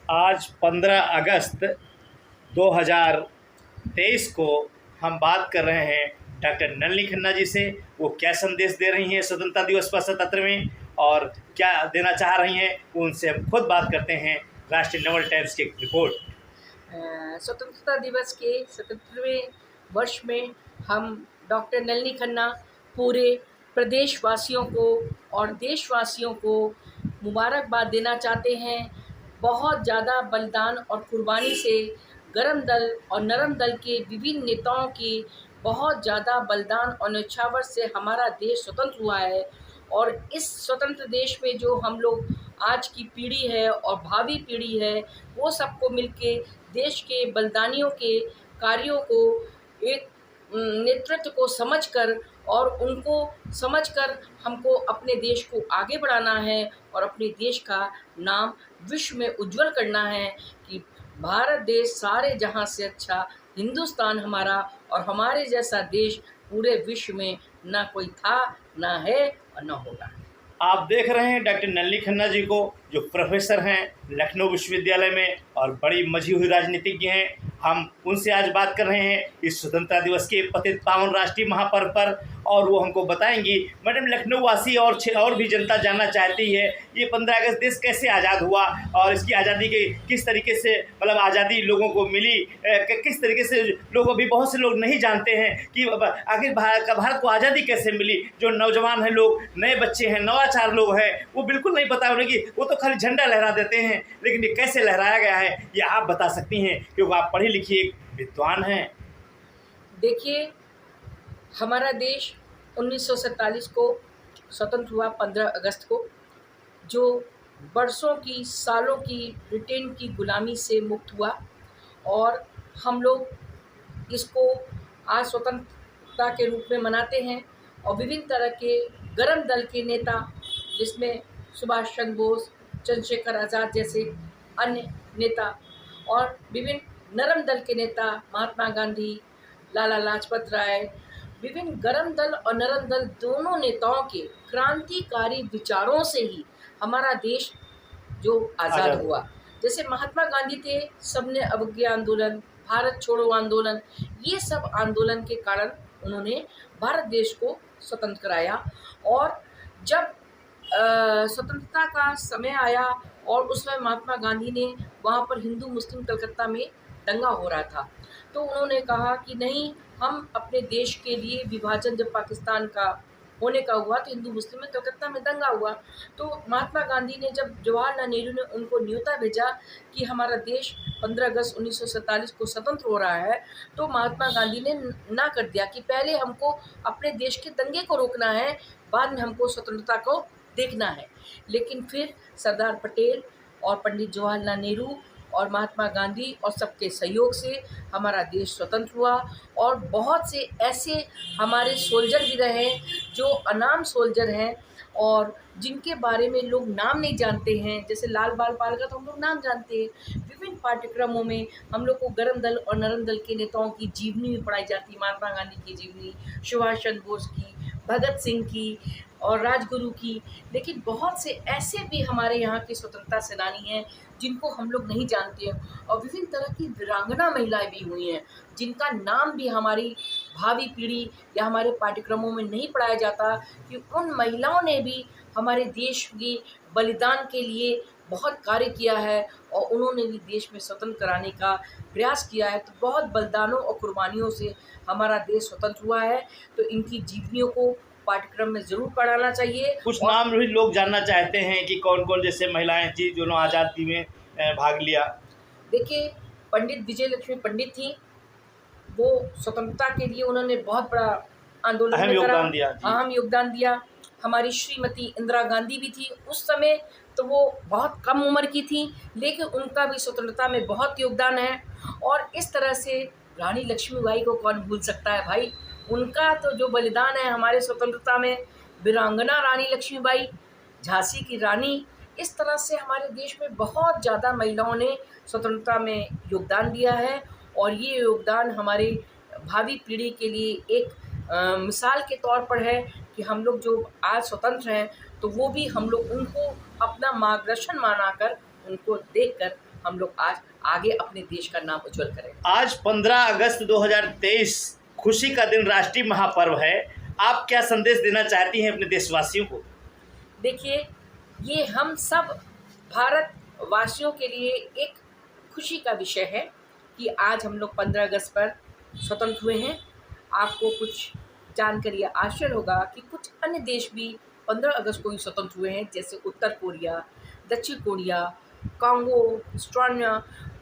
आज 15 अगस्त 2023 को हम बात कर रहे हैं डॉक्टर नलिनी खन्ना जी से। वो क्या संदेश दे रही हैं स्वतंत्रता दिवस पर 77 में और क्या देना चाह रही हैं, उनसे हम खुद बात करते हैं। राष्ट्रीय नवल टाइम्स की एक रिपोर्ट। स्वतंत्रता दिवस के 77वें वर्ष में हम डॉक्टर नलिनी खन्ना पूरे प्रदेशवासियों को और देशवासियों को मुबारकबाद देना चाहते हैं। बहुत ज़्यादा बलिदान और कुर्बानी से गरम दल और नरम दल के विभिन्न नेताओं की बहुत ज़्यादा बलिदान और न्यौछावर से हमारा देश स्वतंत्र हुआ है। और इस स्वतंत्र देश में जो हम लोग आज की पीढ़ी है और भावी पीढ़ी है, वो सबको मिलके देश के बलिदानियों के कार्यों को एक नेतृत्व को समझकर और उनको समझकर हमको अपने देश को आगे बढ़ाना है और अपने देश का नाम विश्व में उज्जवल करना है कि भारत देश सारे जहां से अच्छा, हिंदुस्तान हमारा और हमारे जैसा देश पूरे विश्व में ना कोई था, ना है और ना होगा। आप देख रहे हैं डॉक्टर नलिनी खन्ना जी को, जो प्रोफेसर हैं लखनऊ विश्वविद्यालय में और बड़ी मजी हुई राजनीतिज्ञ हैं। हम उनसे आज बात कर रहे हैं इस स्वतंत्रता दिवस के पतित पावन राष्ट्रीय महापर्व पर, और वो हमको बताएंगी। मैडम, लखनऊ वासी और भी जनता जानना चाहती है, ये 15 अगस्त देश कैसे आज़ाद हुआ और इसकी आज़ादी के किस तरीके से मतलब आज़ादी लोगों को मिली, किस तरीके से लोग, अभी बहुत से लोग नहीं जानते हैं कि आखिर भारत को आज़ादी कैसे मिली। जो नौजवान हैं, लोग नए बच्चे हैं, नवाचार लोग हैं, वो बिल्कुल नहीं पता उन्हें कि वो तो खाली झंडा लहरा देते हैं, लेकिन ये कैसे लहराया गया है ये आप बता सकती हैं, क्योंकि आप पढ़ी लिखी एक विद्वान हैं। देखिए, हमारा देश 1947 को स्वतंत्र हुआ, 15 अगस्त को, जो बरसों की, सालों की ब्रिटेन की गुलामी से मुक्त हुआ। और हम लोग इसको आज स्वतंत्रता के रूप में मनाते हैं। और विभिन्न तरह के गरम दल के नेता, जिसमें सुभाष चंद्र बोस, चंद्रशेखर आज़ाद जैसे अन्य नेता, और विभिन्न नरम दल के नेता महात्मा गांधी, लाला लाजपत राय, विभिन्न गरम दल और नरम दल दोनों नेताओं के क्रांतिकारी विचारों से ही हमारा देश जो आज़ाद हुआ। जैसे महात्मा गांधी थे, सबने अवज्ञा आंदोलन, भारत छोड़ो आंदोलन, ये सब आंदोलन के कारण उन्होंने भारत देश को स्वतंत्र कराया। और जब स्वतंत्रता का समय आया और उसमें महात्मा गांधी ने वहाँ पर हिंदू मुस्लिम कलकत्ता में दंगा हो रहा था, तो उन्होंने कहा कि नहीं, हम अपने देश के लिए विभाजन, जब पाकिस्तान का होने का हुआ तो हिंदू मुस्लिम में कलकत्ता में दंगा हुआ, तो महात्मा गांधी ने, जब जवाहरलाल नेहरू ने उनको न्योता भेजा कि हमारा देश 15 अगस्त 1947 को स्वतंत्र हो रहा है, तो महात्मा गांधी ने ना कर दिया कि पहले हमको अपने देश के दंगे को रोकना है, बाद में हमको स्वतंत्रता को देखना है। लेकिन फिर सरदार पटेल और पंडित जवाहरलाल नेहरू और महात्मा गांधी और सबके सहयोग से हमारा देश स्वतंत्र हुआ। और बहुत से ऐसे हमारे सोल्जर भी रहे जो अनाम सोल्जर हैं और जिनके बारे में लोग नाम नहीं जानते हैं। जैसे लाल बाल पाल का तो हम लोग नाम जानते हैं। विभिन्न पाठ्यक्रमों में हम लोग को गरम दल और नरम दल के नेताओं की जीवनी भी पढ़ाई जाती है। महात्मा गांधी की जीवनी, सुभाष चंद्र बोस की, भगत सिंह की और राजगुरु की। लेकिन बहुत से ऐसे भी हमारे यहाँ के स्वतंत्रता सेनानी हैं जिनको हम लोग नहीं जानते हैं। और विभिन्न तरह की वीरांगना महिलाएं भी हुई हैं जिनका नाम भी हमारी भावी पीढ़ी या हमारे पाठ्यक्रमों में नहीं पढ़ाया जाता, कि उन महिलाओं ने भी हमारे देश की बलिदान के लिए बहुत कार्य किया है और उन्होंने भी देश में स्वतंत्र कराने का प्रयास किया है। तो बहुत बलिदानों और कुर्बानियों से हमारा देश स्वतंत्र हुआ है। तो इनकी जीवनियों को पाठ्यक्रम में ज़रूर पढ़ाना चाहिए। कुछ नाम भी लोग जानना चाहते हैं कि कौन कौन जैसे महिलाएं थी जिन्होंने आज़ादी में भाग लिया। देखिए, पंडित विजय लक्ष्मी पंडित थी, वो स्वतंत्रता के लिए उन्होंने बहुत बड़ा आंदोलन अहम योगदान दिया। अहम योगदान दिया। हमारी श्रीमती इंदिरा गांधी भी थी उस समय, तो वो बहुत कम उम्र की थी, लेकिन उनका भी स्वतंत्रता में बहुत योगदान है। और इस तरह से रानी लक्ष्मीबाई को कौन भूल सकता है भाई, उनका तो जो बलिदान है हमारे स्वतंत्रता में। वीरांगना रानी लक्ष्मीबाई, झांसी की रानी, इस तरह से हमारे देश में बहुत ज़्यादा महिलाओं ने स्वतंत्रता में योगदान दिया है। और ये योगदान हमारे भावी पीढ़ी के लिए एक मिसाल के तौर पर है कि हम लोग जो आज स्वतंत्र हैं, तो वो भी हम लोग उनको अपना मार्गदर्शन माना कर, उनको देखकर हम लोग आज आगे अपने देश का नाम उज्जवल करें। आज 15 अगस्त 2023 खुशी का दिन, राष्ट्रीय महापर्व है। आप क्या संदेश देना चाहती हैं अपने देशवासियों को? देखिए, ये हम सब भारतवासियों के लिए एक खुशी का विषय है कि आज हम लोग 15 अगस्त पर स्वतंत्र हुए हैं। आपको कुछ जानकर ये आश्चर्य होगा कि कुछ अन्य देश भी 15 अगस्त को ही स्वतंत्र हुए हैं, जैसे उत्तर कोरिया, दक्षिण कोरिया, कांगो, एस्टोनिया,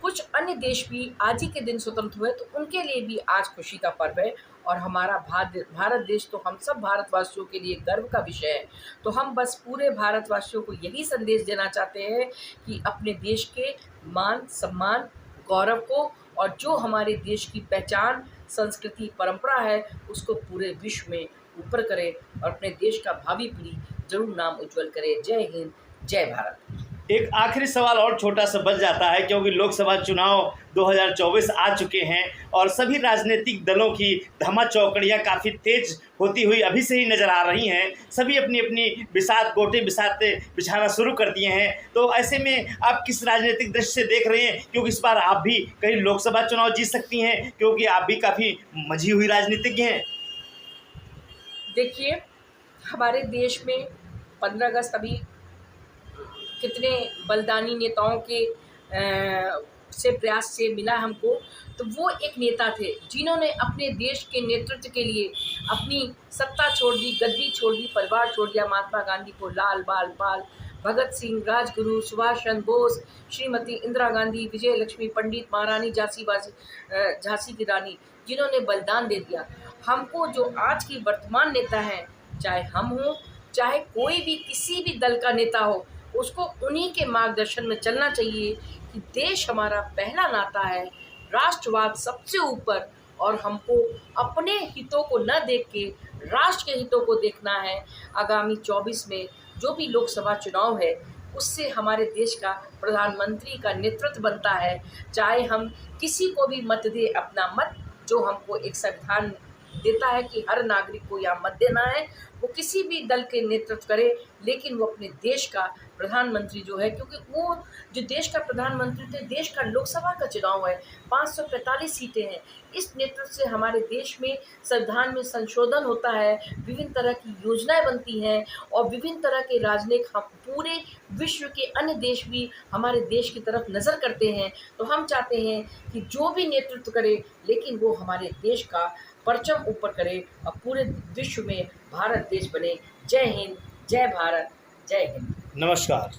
कुछ अन्य देश भी आज ही के दिन स्वतंत्र हुए, तो उनके लिए भी आज खुशी का पर्व है। और हमारा भारत देश तो हम सब भारतवासियों के लिए गर्व का विषय है। तो हम बस पूरे भारतवासियों को यही संदेश देना चाहते हैं कि अपने देश के मान, सम्मान, गौरव को और जो हमारे देश की पहचान, संस्कृति, परंपरा है, उसको पूरे विश्व में ऊपर करें और अपने देश का भावी पीढ़ी जरूर नाम उज्जवल करे। जय हिंद, जय भारत। एक आखिरी सवाल और छोटा सा बच जाता है, क्योंकि लोकसभा चुनाव 2024 आ चुके हैं और सभी राजनीतिक दलों की धमा चौकड़ियाँ काफ़ी तेज होती हुई अभी से ही नज़र आ रही हैं। सभी अपनी अपनी गोटे बिछाना शुरू कर दिए हैं। तो ऐसे में आप किस राजनीतिक दृष्टि से देख रहे हैं, क्योंकि इस बार आप भी कहीं लोकसभा चुनाव जीत सकती हैं, क्योंकि आप भी काफ़ी मंझी हुई राजनीतिज्ञ हैं? देखिए, हमारे देश में 15 अगस्त अभी कितने बलिदानी नेताओं के से प्रयास से मिला हमको। तो वो एक नेता थे जिन्होंने अपने देश के नेतृत्व के लिए अपनी सत्ता छोड़ दी, गद्दी छोड़ दी, परिवार छोड़ दिया। महात्मा गांधी को लाल बाल पाल, भगत सिंह, राजगुरु, सुभाष चंद्र बोस, श्रीमती इंदिरा गांधी, विजय लक्ष्मी पंडित, महारानी झांसी की रानी, जिन्होंने बलिदान दे दिया। हमको जो आज की वर्तमान नेता हैं, चाहे हम हों चाहे कोई भी किसी भी दल का नेता हो, उसको उन्हीं के मार्गदर्शन में चलना चाहिए कि देश हमारा पहला नाता है, राष्ट्रवाद सबसे ऊपर, और हमको अपने हितों को न देख के राष्ट्र के हितों को देखना है। आगामी 24 में जो भी लोकसभा चुनाव है, उससे हमारे देश का प्रधानमंत्री का नेतृत्व बनता है। चाहे हम किसी को भी मत दे, अपना मत जो हमको एक संविधान देता है कि हर नागरिक को यहाँ मत देना है, वो किसी भी दल के नेतृत्व करे, लेकिन वो अपने देश का प्रधानमंत्री जो है, क्योंकि वो जो देश का प्रधानमंत्री थे, देश का लोकसभा का चुनाव है, 545 सीटें हैं। इस नेतृत्व से हमारे देश में संविधान में संशोधन होता है, विभिन्न तरह की योजनाएं बनती हैं और विभिन्न तरह के राजनीतिक हम पूरे विश्व के अन्य देश भी हमारे देश की तरफ नज़र करते हैं। तो हम चाहते हैं कि जो भी नेतृत्व करे, लेकिन वो हमारे देश का परचम ऊपर करे और पूरे विश्व में भारत देश बने। जय हिंद, जय भारत, जय हिंद। नमस्कार।